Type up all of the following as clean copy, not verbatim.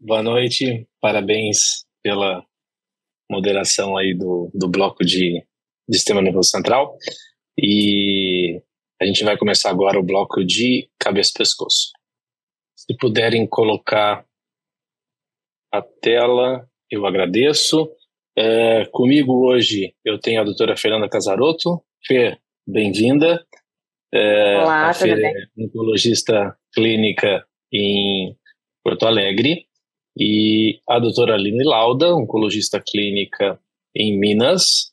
Boa noite, parabéns pela moderação aí do bloco de Sistema Nervoso Central. E a gente vai começar agora o bloco de cabeça e pescoço. Se puderem colocar a tela, eu agradeço. Comigo hoje eu tenho a doutora Fernanda Casarotto. Fer, bem-vinda. Olá, A tudo Fer bem? é oncologista clínica em Porto Alegre. E a doutora Aline Lauda, oncologista clínica em Minas,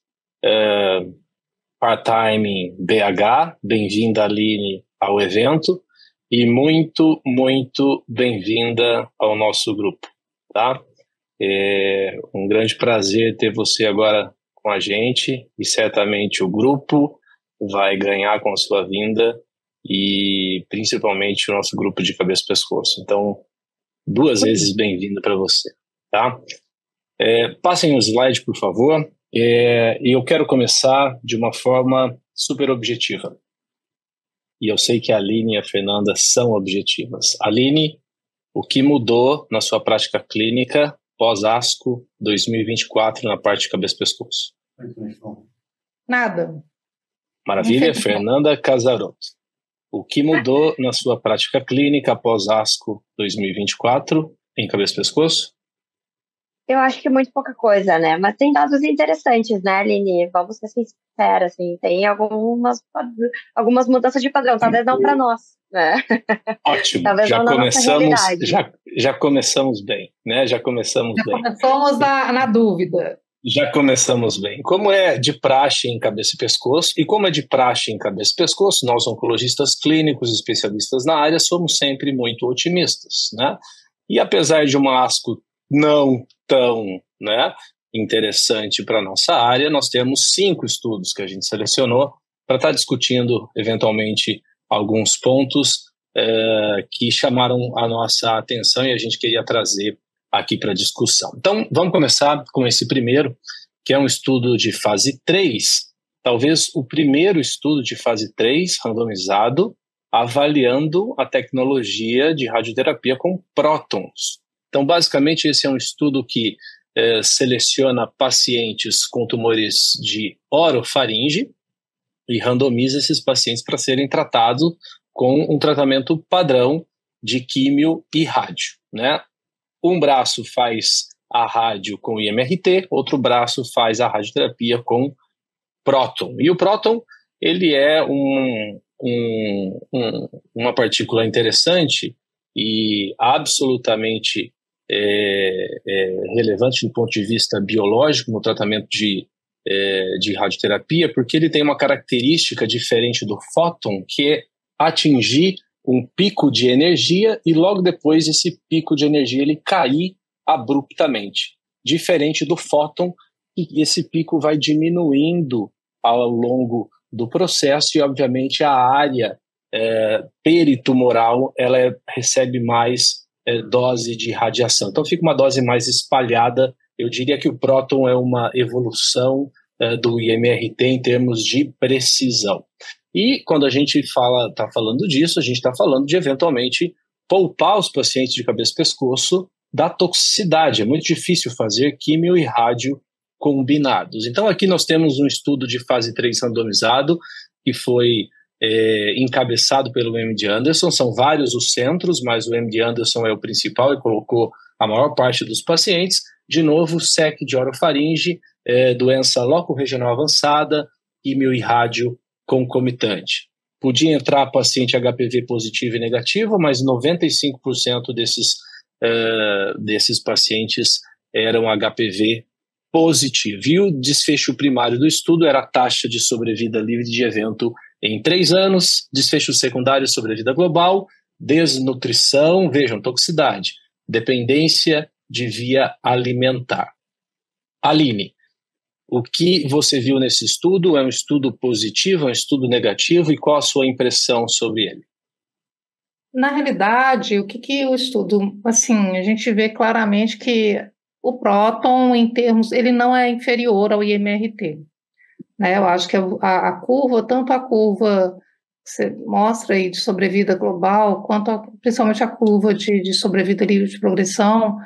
part-time em BH. Bem-vinda, Aline, ao evento e muito, muito bem-vinda ao nosso grupo, tá? É um grande prazer ter você agora com a gente e certamente o grupo vai ganhar com a sua vinda e principalmente o nosso grupo de cabeça e pescoço. Então, duas vezes bem-vindo para você, tá? Passem o slide, por favor. E eu quero começar de uma forma super objetiva. E eu sei que a Aline e a Fernanda são objetivas. Aline, o que mudou na sua prática clínica pós-ASCO 2024 na parte de cabeça e pescoço? Nada. Maravilha. Fernanda Casarotto, o que mudou na sua prática clínica após ASCO 2024 em cabeça e pescoço? Eu acho que muito pouca coisa, né? Mas tem dados interessantes, né, Aline? Vamos ser sinceros, assim, tem algumas mudanças de padrão, talvez não para nós, né? Ótimo, talvez já não na nossa realidade. já começamos bem, né? Já começamos bem. Começamos na dúvida. Já começamos bem. Como é de praxe em cabeça e pescoço, e como é de praxe em cabeça e pescoço, nós oncologistas clínicos, especialistas na área, somos sempre muito otimistas, né? E apesar de uma ASCO não tão, né, interessante para a nossa área, nós temos 5 estudos que a gente selecionou para estar discutindo, eventualmente, alguns pontos que chamaram a nossa atenção e a gente queria trazer aqui para discussão. Então, vamos começar com esse primeiro, que é um estudo de fase 3, talvez o primeiro estudo de fase 3 randomizado, avaliando a tecnologia de radioterapia com prótons. Então, basicamente, esse é um estudo que seleciona pacientes com tumores de orofaringe e randomiza esses pacientes para serem tratados com um tratamento padrão de químio e rádio, né? Um braço faz a rádio com IMRT, outro braço faz a radioterapia com próton. E o próton, ele é uma partícula interessante e absolutamente relevante do ponto de vista biológico no tratamento de radioterapia, porque ele tem uma característica diferente do fóton, que é atingir um pico de energia e logo depois esse pico de energia ele cair abruptamente. Diferente do fóton, e esse pico vai diminuindo ao longo do processo e, obviamente, a área peritumoral ela recebe mais dose de radiação. Então fica uma dose mais espalhada. Eu diria que o próton é uma evolução do IMRT em termos de precisão. E quando a gente está falando disso, a gente está falando de, eventualmente, poupar os pacientes de cabeça e pescoço da toxicidade. É muito difícil fazer químio e rádio combinados. Então, aqui nós temos um estudo de fase 3 randomizado, que foi encabeçado pelo MD Anderson. São vários os centros, mas o MD Anderson é o principal e colocou a maior parte dos pacientes. De novo, SEC de orofaringe, doença loco-regional avançada, químio e rádio concomitante. Podia entrar paciente HPV positivo e negativo, mas 95% desses pacientes eram HPV positivo. E o desfecho primário do estudo era a taxa de sobrevida livre de evento em 3 anos, desfecho secundário sobrevida global, desnutrição, vejam, toxicidade, dependência de via alimentar. Aline, o que você viu nesse estudo? É um estudo positivo, é um estudo negativo? E qual a sua impressão sobre ele? Na realidade, o que o estudo... Assim, a gente vê claramente que o próton, em termos... Ele não é inferior ao IMRT. Né? Eu acho que a curva, tanto a curva que você mostra aí de sobrevida global, quanto principalmente a curva de sobrevida livre de progressão,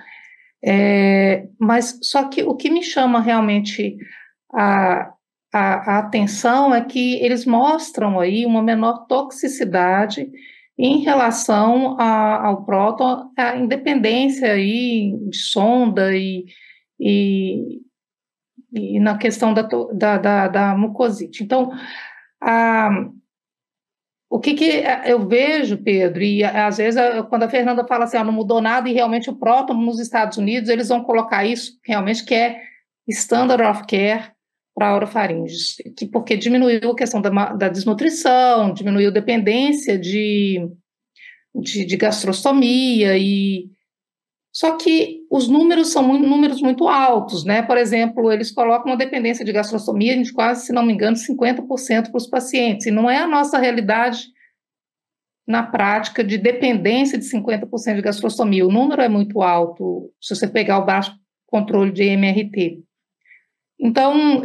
Mas só que o que me chama realmente a atenção é que eles mostram aí uma menor toxicidade em relação ao próton, a independência aí de sonda e na questão da mucosite. Então, o que eu vejo, Pedro, e às vezes quando a Fernanda fala assim, não mudou nada, e realmente o próton nos Estados Unidos, eles vão colocar isso realmente que é standard of care para orofaringes, porque diminuiu a questão da desnutrição, diminuiu dependência de gastrostomia, só que os números são números muito altos, né? Por exemplo, eles colocam uma dependência de gastrostomia de quase, se não me engano, 50% para os pacientes, e não é a nossa realidade na prática de dependência de 50% de gastrostomia. O número é muito alto se você pegar o baixo controle de MRT. Então,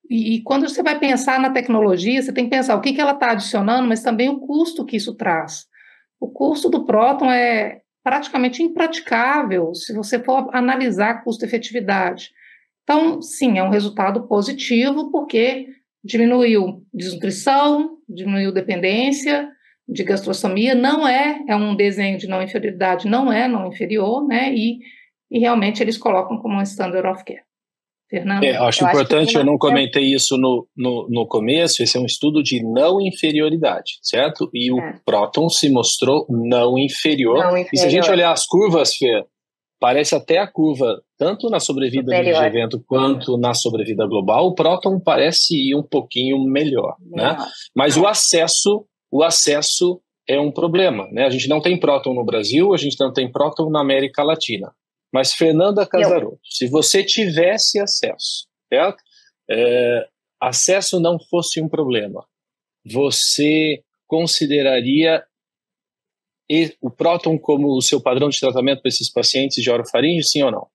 e quando você vai pensar na tecnologia, você tem que pensar o que ela está adicionando, mas também o custo que isso traz. O custo do próton é praticamente impraticável se você for analisar custo-efetividade. Então, sim, é um resultado positivo, porque diminuiu desnutrição, diminuiu dependência de gastrostomia, não é um desenho de não inferioridade, não é não inferior, né? E realmente eles colocam como um standard of care. Fernando? Acho importante, eu não comentei isso no começo, esse é um estudo de não inferioridade, certo? E o próton se mostrou não inferior. E se a gente olhar as curvas, Fê, parece até a curva, tanto na sobrevida de evento quanto na sobrevida global, o próton parece ir um pouquinho melhor. Né? Mas o acesso é um problema, né? A gente não tem próton no Brasil, a gente não tem próton na América Latina. Mas, Fernanda Casarotto, se você tivesse acesso, certo? Acesso não fosse um problema, você consideraria o próton como o seu padrão de tratamento para esses pacientes de orofaringe, sim ou não?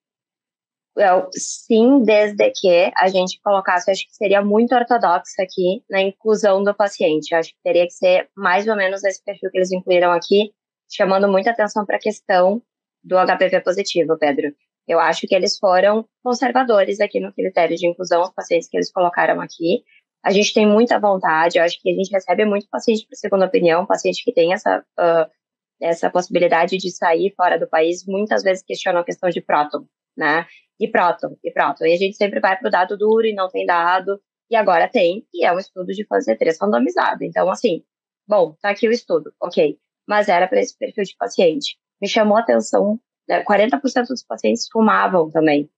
Sim, desde que a gente colocasse, acho que seria muito ortodoxo aqui na inclusão do paciente. Acho que teria que ser mais ou menos esse perfil que eles incluíram aqui, chamando muita atenção para a questão do HPV positivo, Pedro. Eu acho que eles foram conservadores aqui no critério de inclusão, os pacientes que eles colocaram aqui. A gente tem muita vontade, eu acho que a gente recebe muito paciente para segunda opinião, paciente que tem essa possibilidade de sair fora do país, muitas vezes questionam a questão de próton, né? E próton. E a gente sempre vai para o dado duro e não tem dado, e agora tem, e é um estudo de fase 3 randomizado. Então, assim, bom, tá aqui o estudo, ok, mas era para esse perfil de paciente. Me chamou a atenção, né, 40% dos pacientes fumavam também,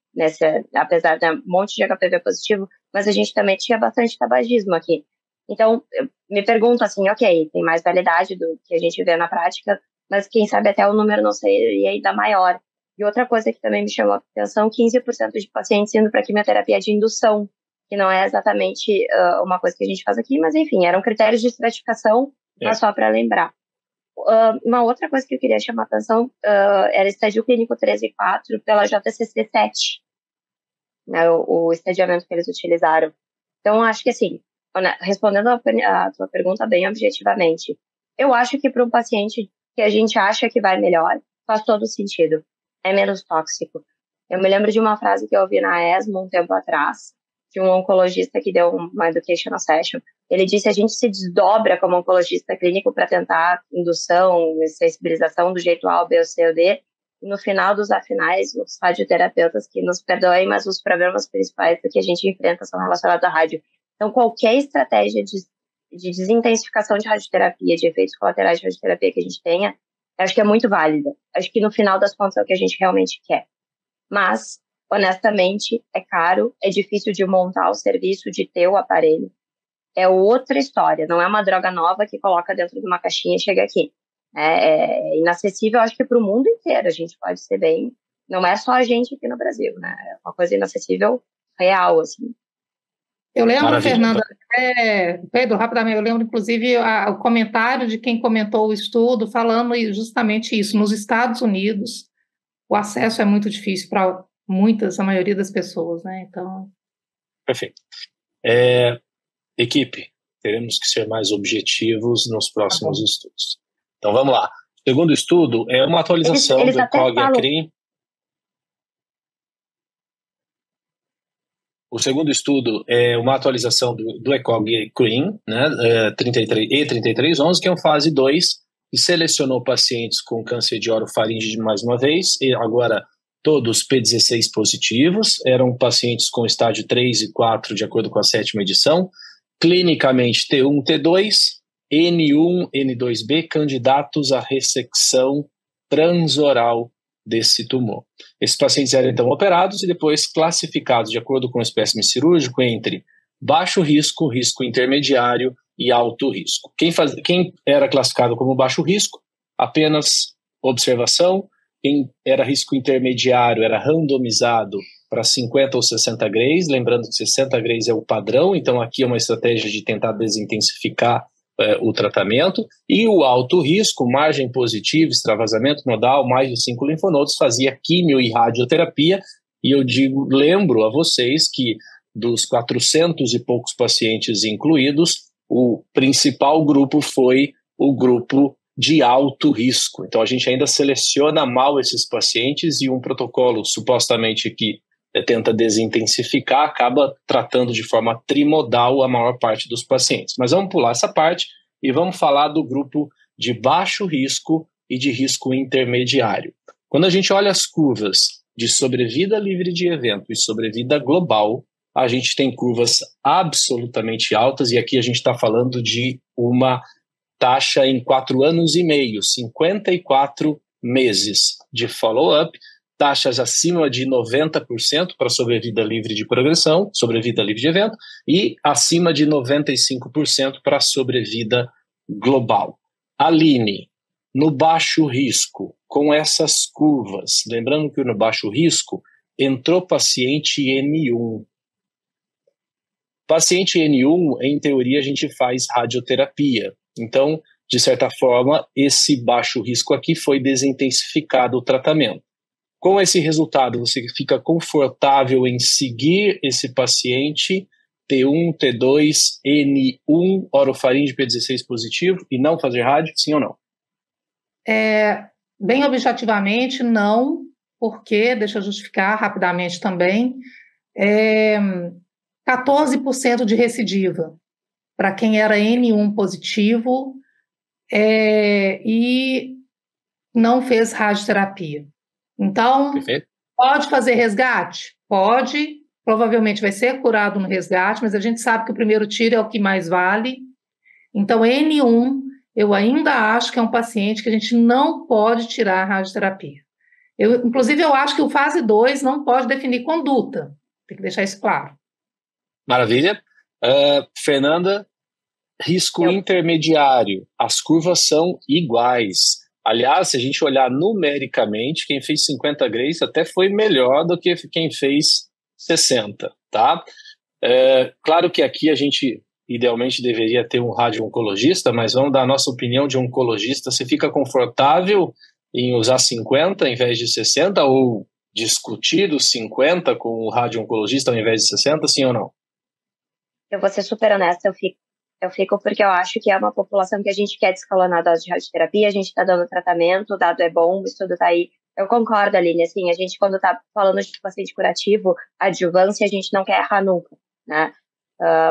apesar de um monte de HPV positivo, mas a gente também tinha bastante tabagismo aqui. Então, eu me pergunto assim, ok, tem mais validade do que a gente vê na prática, mas quem sabe até o número não seria ainda maior. E outra coisa que também me chamou a atenção, 15% de pacientes indo para quimioterapia de indução, que não é exatamente uma coisa que a gente faz aqui, mas enfim, eram critérios de estratificação, mas só para lembrar. Uma outra coisa que eu queria chamar a atenção era estadio clínico 3 e 4 pela JCC7, né, o estadiamento que eles utilizaram. Então, acho que assim, respondendo a tua pergunta bem objetivamente, eu acho que para um paciente que a gente acha que vai melhor, faz todo sentido. É menos tóxico. Eu me lembro de uma frase que eu ouvi na ESMO um tempo atrás, de um oncologista que deu uma educational session. Ele disse: a gente se desdobra como oncologista clínico para tentar indução, sensibilização do jeito A, B, ou C ou D. E no final dos afinais, os radioterapeutas que nos perdoem, mas os problemas principais que a gente enfrenta são relacionados à rádio. Então, qualquer estratégia de desintensificação de radioterapia, de efeitos colaterais de radioterapia que a gente tenha, acho que é muito válida. Acho que no final das contas é o que a gente realmente quer. Mas, honestamente, é caro, é difícil de montar o serviço, de ter o aparelho. É outra história, não é uma droga nova que coloca dentro de uma caixinha e chega aqui. É inacessível, acho que para o mundo inteiro, a gente pode ser bem... Não é só a gente aqui no Brasil, né? É uma coisa inacessível real, assim. Eu lembro, Fernanda, Pedro, rapidamente, eu lembro, inclusive, o comentário de quem comentou o estudo falando justamente isso. Nos Estados Unidos, o acesso é muito difícil para a maioria das pessoas, né? Então... Perfeito. Equipe, teremos que ser mais objetivos nos próximos estudos. Então, vamos lá. O segundo estudo é uma atualização do ECOG-ACRIN. O segundo estudo é uma atualização do ECOG-CRIN, né, E3311, que é uma fase 2, e selecionou pacientes com câncer de orofaringe mais uma vez, e agora todos P16 positivos, eram pacientes com estágio 3 e 4, de acordo com a 7ª edição, clinicamente T1, T2, N1, N2B, candidatos à ressecção transoral desse tumor. Esses pacientes eram então operados e depois classificados de acordo com o espécime cirúrgico entre baixo risco, risco intermediário e alto risco. Quem era classificado como baixo risco, apenas observação. Quem era risco intermediário era randomizado para 50 ou 60 grays, lembrando que 60 grays é o padrão, então aqui é uma estratégia de tentar desintensificar o tratamento, e o alto risco, margem positiva, extravasamento nodal, mais de 5 linfonodos, fazia quimio e radioterapia, e eu lembro a vocês que dos 400 e poucos pacientes incluídos, o principal grupo foi o grupo de alto risco. Então a gente ainda seleciona mal esses pacientes e um protocolo supostamente que tenta desintensificar acaba tratando de forma trimodal a maior parte dos pacientes. Mas vamos pular essa parte e vamos falar do grupo de baixo risco e de risco intermediário. Quando a gente olha as curvas de sobrevida livre de evento e sobrevida global, a gente tem curvas absolutamente altas, e aqui a gente está falando de uma taxa em 4 anos e meio, 54 meses de follow-up, taxas acima de 90% para sobrevida livre de progressão, sobrevida livre de evento, e acima de 95% para sobrevida global. Aline, no baixo risco, com essas curvas, lembrando que no baixo risco entrou paciente N1. Paciente N1, em teoria, a gente faz radioterapia. Então, de certa forma, esse baixo risco aqui foi desintensificado o tratamento. Com esse resultado, você fica confortável em seguir esse paciente T1, T2, N1, orofaringe P16 positivo e não fazer rádio, sim ou não? Bem objetivamente, não, porque, deixa eu justificar rapidamente também, 14% de recidiva para quem era N1 positivo e não fez radioterapia. Então, Perfeito. Pode fazer resgate? Pode, provavelmente vai ser curado no resgate, mas a gente sabe que o primeiro tiro é o que mais vale. Então, N1, eu ainda acho que é um paciente que a gente não pode tirar a radioterapia. Inclusive, eu acho que o fase 2 não pode definir conduta. Tem que deixar isso claro. Maravilha. Fernanda, risco intermediário. As curvas são iguais. Aliás, se a gente olhar numericamente, quem fez 50 grays até foi melhor do que quem fez 60, tá? Claro que aqui a gente idealmente deveria ter um radio-oncologista, mas vamos dar a nossa opinião de oncologista. Você fica confortável em usar 50 ao invés de 60 ou discutir os 50 com o radio-oncologista ao invés de 60, sim ou não? Eu vou ser super honesta, eu fico porque eu acho que é uma população que a gente quer descalonar a dose de radioterapia, a gente está dando tratamento, o dado é bom, o estudo está aí. Eu concordo, Aline, assim, a gente quando está falando de paciente curativo, adjuvância, a gente não quer errar nunca, né?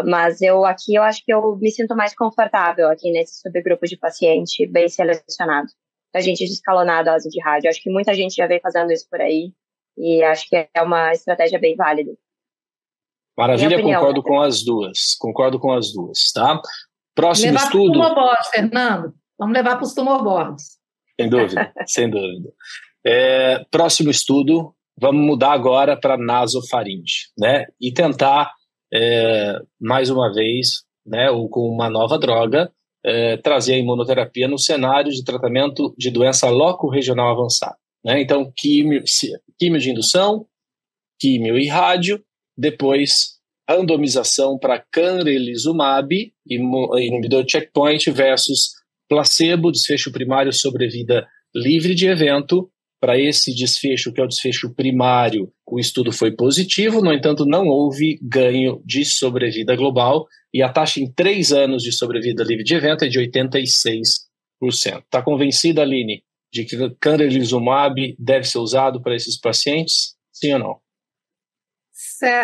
Mas eu acho que eu me sinto mais confortável aqui nesse subgrupo de paciente bem selecionado. A gente descalonar a dose de rádio. Acho que muita gente já vem fazendo isso por aí e acho que é uma estratégia bem válida. Maravilha, concordo com as duas, tá? Próximo levar estudo... Levar para os tumorboards, Fernando. Vamos levar para os tumorboards. Sem dúvida, sem dúvida. Próximo estudo, vamos mudar agora para nasofaringe, né? E tentar, mais uma vez, né, ou com uma nova droga, trazer a imunoterapia no cenário de tratamento de doença loco-regional avançada, né? Então, químio de indução, químio e rádio, depois randomização para canrelizumab, inibidor checkpoint, versus placebo, desfecho primário sobrevida livre de evento. Para esse desfecho, que é o desfecho primário, o estudo foi positivo, no entanto, não houve ganho de sobrevida global, e a taxa em 3 anos de sobrevida livre de evento é de 86%. Está convencida, Aline, de que canrelizumab deve ser usado para esses pacientes? Sim ou não?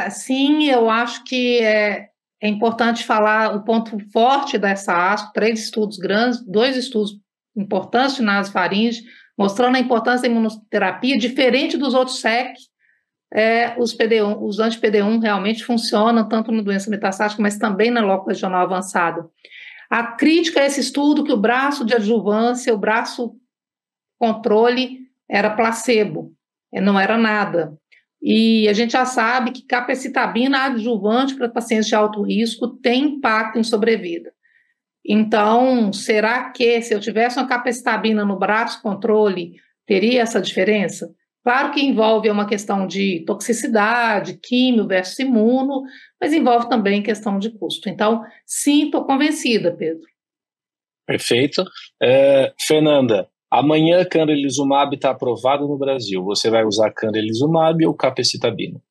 Sim, eu acho que é importante falar o ponto forte dessa ASCO, 3 estudos grandes, 2 estudos importantes de nasofaringe, mostrando a importância da imunoterapia, diferente dos outros SEC, os anti-PD1 realmente funcionam tanto na doença metastática, mas também na lóculo regional avançada. A crítica a esse estudo que o braço de adjuvância, o braço controle era placebo, não era nada. E a gente já sabe que capecitabina adjuvante para pacientes de alto risco tem impacto em sobrevida. Então, será que se eu tivesse uma capecitabina no braço controle, teria essa diferença? Claro que envolve uma questão de toxicidade, químio versus imuno, mas envolve também questão de custo. Então, sim, estou convencida, Pedro. Perfeito. Fernanda, amanhã canrelizumab está aprovado no Brasil. Você vai usar canrelizumab ou capecitabina?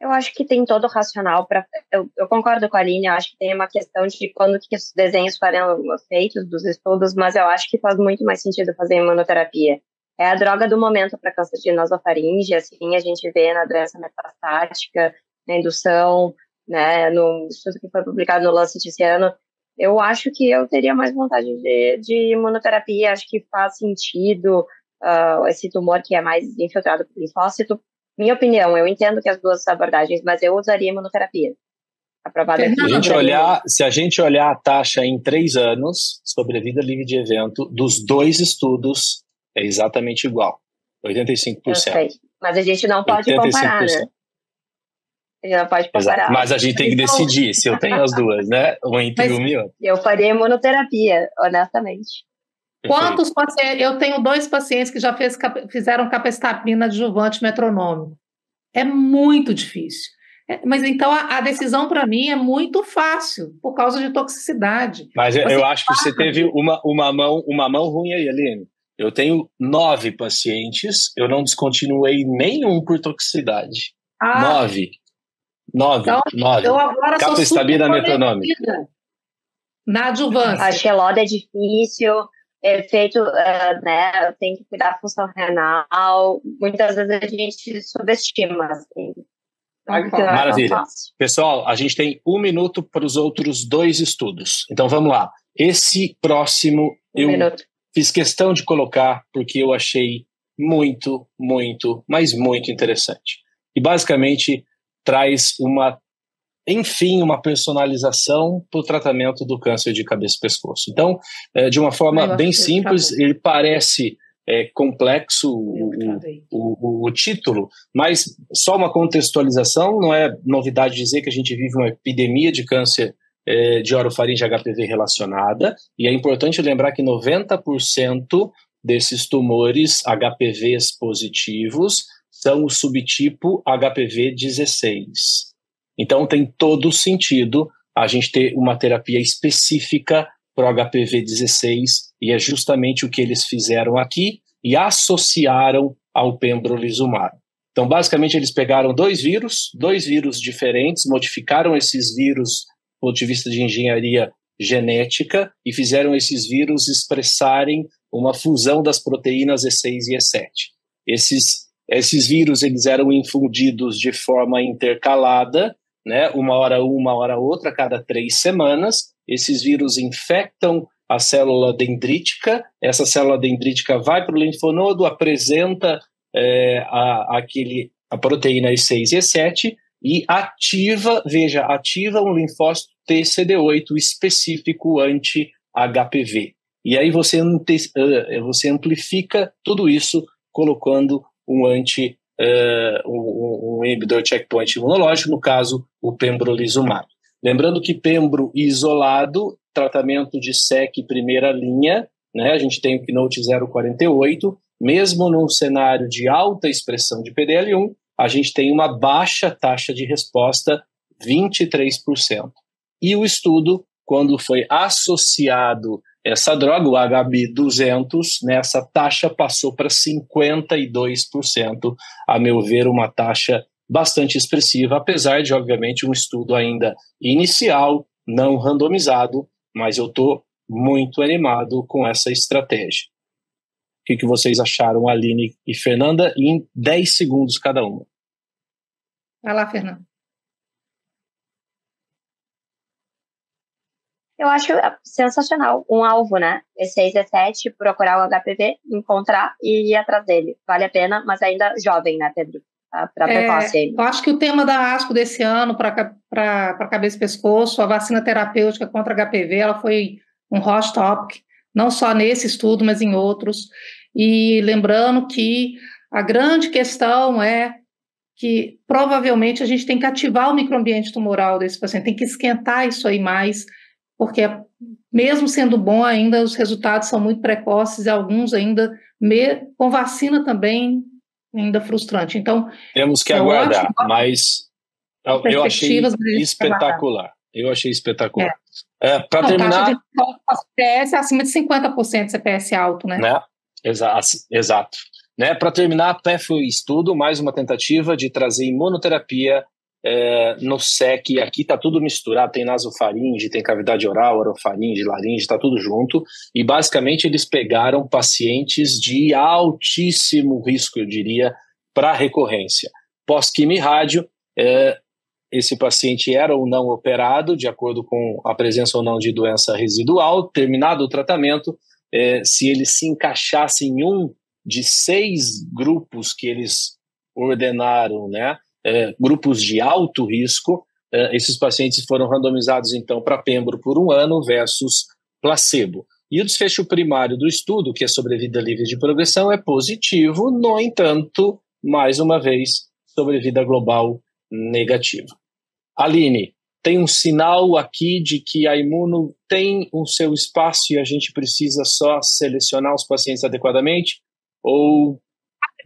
Eu acho que tem todo o racional para. Eu concordo com a Aline, eu acho que tem uma questão de quando que os desenhos foram feitos dos estudos, mas eu acho que faz muito mais sentido fazer imunoterapia. É a droga do momento para câncer de nasofaringe, assim, a gente vê na doença metastática, na indução, né, no estudo que foi publicado no Lancet esse ano. Eu acho que eu teria mais vontade de imunoterapia, acho que faz sentido esse tumor que é mais infiltrado por linfócito. Minha opinião, eu entendo que as duas abordagens, mas eu usaria imunoterapia. Aprovada aqui. Se a gente olhar a taxa em 3 anos, sobrevida livre de evento, dos 2 estudos, é exatamente igual. 85%. Eu sei, mas a gente não pode 85%. Comparar, né? A gente não pode comparar. Exato. Mas a gente tem que decidir se eu tenho as duas, né? Um entre um e outro. Eu faria imunoterapia, honestamente. Quantos pacientes? Eu tenho 2 pacientes que já fizeram capecitabina adjuvante metronômico. É muito difícil. Mas então a decisão para mim é muito fácil, por causa de toxicidade. Mas eu acho que você teve uma mão ruim aí, Aline. Eu tenho 9 pacientes, eu não descontinuei nenhum por toxicidade. 9. Então, eu agora capecitabina metronômica. Na adjuvância. A Xeloda é difícil, efeito, né, tem que cuidar da função renal, muitas vezes a gente subestima, assim. Maravilha. Pessoal, a gente tem 1 minuto para os outros 2 estudos. Então, vamos lá. Esse próximo fiz questão de colocar porque eu achei muito, muito, mas muito interessante. E, basicamente, traz uma personalização para o tratamento do câncer de cabeça e pescoço. Então, de uma forma bem simples, ele parece complexo o título, mas só uma contextualização, não é novidade dizer que a gente vive uma epidemia de câncer de orofaringe HPV relacionada, e é importante lembrar que 90% desses tumores HPVs positivos são o subtipo HPV-16. Então tem todo sentido a gente ter uma terapia específica para o HPV-16, e é justamente o que eles fizeram aqui e associaram ao pembrolizumab. Então, basicamente, eles pegaram 2 vírus diferentes, modificaram esses vírus do ponto de vista de engenharia genética e fizeram esses vírus expressarem uma fusão das proteínas E6 e E7. Esses vírus eles eram infundidos de forma intercalada, né, uma hora outra, a cada 3 semanas. Esses vírus infectam a célula dendrítica, essa célula dendrítica vai para o linfonodo, apresenta a proteína E6 e E7 e ativa um linfócito TCD8 específico anti-HPV. E aí você amplifica tudo isso colocando um inibidor checkpoint imunológico, no caso, o pembrolizumab. Lembrando que pembro isolado, tratamento de SEC primeira linha, né, a gente tem o Keynote 048, mesmo num cenário de alta expressão de PDL1, a gente tem uma baixa taxa de resposta, 23%. E o estudo, quando foi associado essa droga, o HB200, essa taxa passou para 52%, a meu ver, uma taxa bastante expressiva, apesar de, obviamente, um estudo ainda inicial, não randomizado, mas eu estou muito animado com essa estratégia. O que vocês acharam, Aline e Fernanda, em 10 segundos cada uma? Vai lá, Fernanda. Eu acho sensacional um alvo, né? E6, E7, procurar o HPV, encontrar e ir atrás dele. Vale a pena, mas ainda jovem, né, Pedro? Para precoce ainda. Eu acho que o tema da ASCO desse ano, para cabeça e pescoço, a vacina terapêutica contra HPV, ela foi um hot topic, não só nesse estudo, mas em outros. E lembrando que a grande questão é que provavelmente a gente tem que ativar o microambiente tumoral desse paciente, tem que esquentar isso aí mais, porque mesmo sendo bom ainda, os resultados são muito precoces e alguns ainda, com vacina também, ainda frustrante. Então, temos que aguardar, mas eu achei espetacular. Eu achei espetacular. Para terminar... Taxa de CPS é acima de 50% de CPS alto, né? Exato. Né? Para terminar, PEF estudo, mais uma tentativa de trazer imunoterapia no SEC. Aqui está tudo misturado, tem nasofaringe, tem cavidade oral, orofaringe, laringe, está tudo junto. E basicamente eles pegaram pacientes de altíssimo risco, eu diria, para recorrência. Pós-quimio e rádio, esse paciente era ou não operado, de acordo com a presença ou não de doença residual. Terminado o tratamento, se ele se encaixasse em um de 6 grupos que eles ordenaram, né, grupos de alto risco, esses pacientes foram randomizados então para pembro por 1 ano versus placebo. E o desfecho primário do estudo, que é sobrevida livre de progressão, é positivo, no entanto, mais uma vez, sobrevida global negativa. Aline, tem um sinal aqui de que a imuno tem o seu espaço e a gente precisa só selecionar os pacientes adequadamente? Ou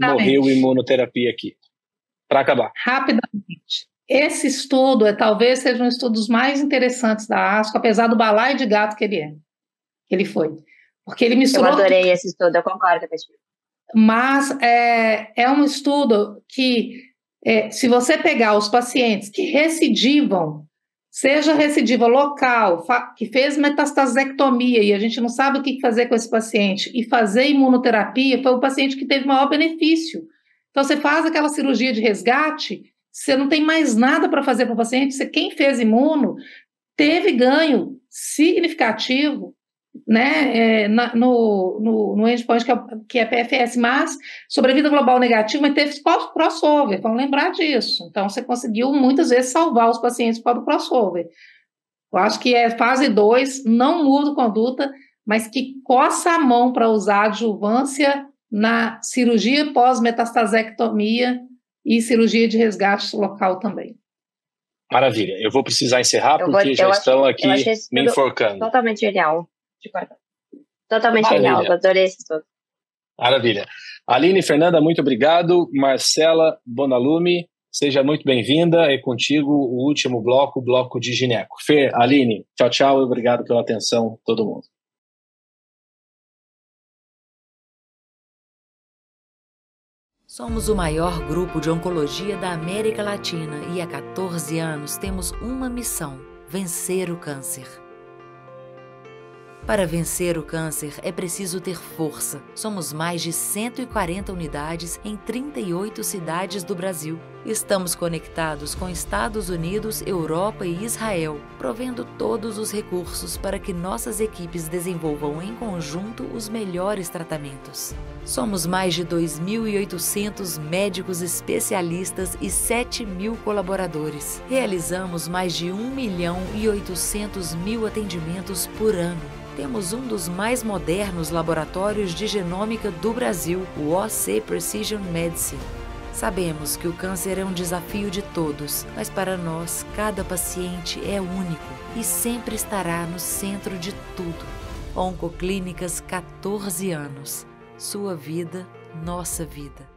morreu imunoterapia aqui? Para acabar. Rapidamente. Esse estudo talvez seja um dos estudos mais interessantes da ASCO, apesar do balaio de gato que ele foi. Porque ele misturou... Eu adorei esse estudo, eu concordo com você. Mas é um estudo que, se você pegar os pacientes que recidivam, seja recidiva local, que fez metastasectomia e a gente não sabe o que fazer com esse paciente, e fazer imunoterapia, foi o paciente que teve maior benefício. Então, você faz aquela cirurgia de resgate, você não tem mais nada para fazer para o paciente, quem fez imuno teve ganho significativo, né, no endpoint que é PFS, mas sobrevida global negativa, mas teve crossover, vamos lembrar disso. Então, você conseguiu muitas vezes salvar os pacientes por causa do crossover. Eu acho que fase 2, não muda conduta, mas que coça a mão para usar adjuvância na cirurgia pós-metastasectomia e cirurgia de resgate local também. Maravilha. Eu vou precisar encerrar porque já estão aqui me enforcando. Totalmente genial. Totalmente genial. Adorei esse estudo. Maravilha. Aline e Fernanda, muito obrigado. Marcela Bonalume, seja muito bem-vinda. É contigo o último bloco, o bloco de gineco. Fer, Aline, tchau, tchau e obrigado pela atenção, todo mundo. Somos o maior grupo de oncologia da América Latina e há 14 anos temos uma missão: vencer o câncer. Para vencer o câncer é preciso ter força. Somos mais de 140 unidades em 38 cidades do Brasil. Estamos conectados com Estados Unidos, Europa e Israel, provendo todos os recursos para que nossas equipes desenvolvam em conjunto os melhores tratamentos. Somos mais de 2.800 médicos especialistas e 7.000 colaboradores. Realizamos mais de 1.800.000 atendimentos por ano. Temos um dos mais modernos laboratórios de genômica do Brasil, o OC Precision Medicine. Sabemos que o câncer é um desafio de todos, mas para nós, cada paciente é único e sempre estará no centro de tudo. Oncoclínicas, 14 anos. Sua vida, nossa vida.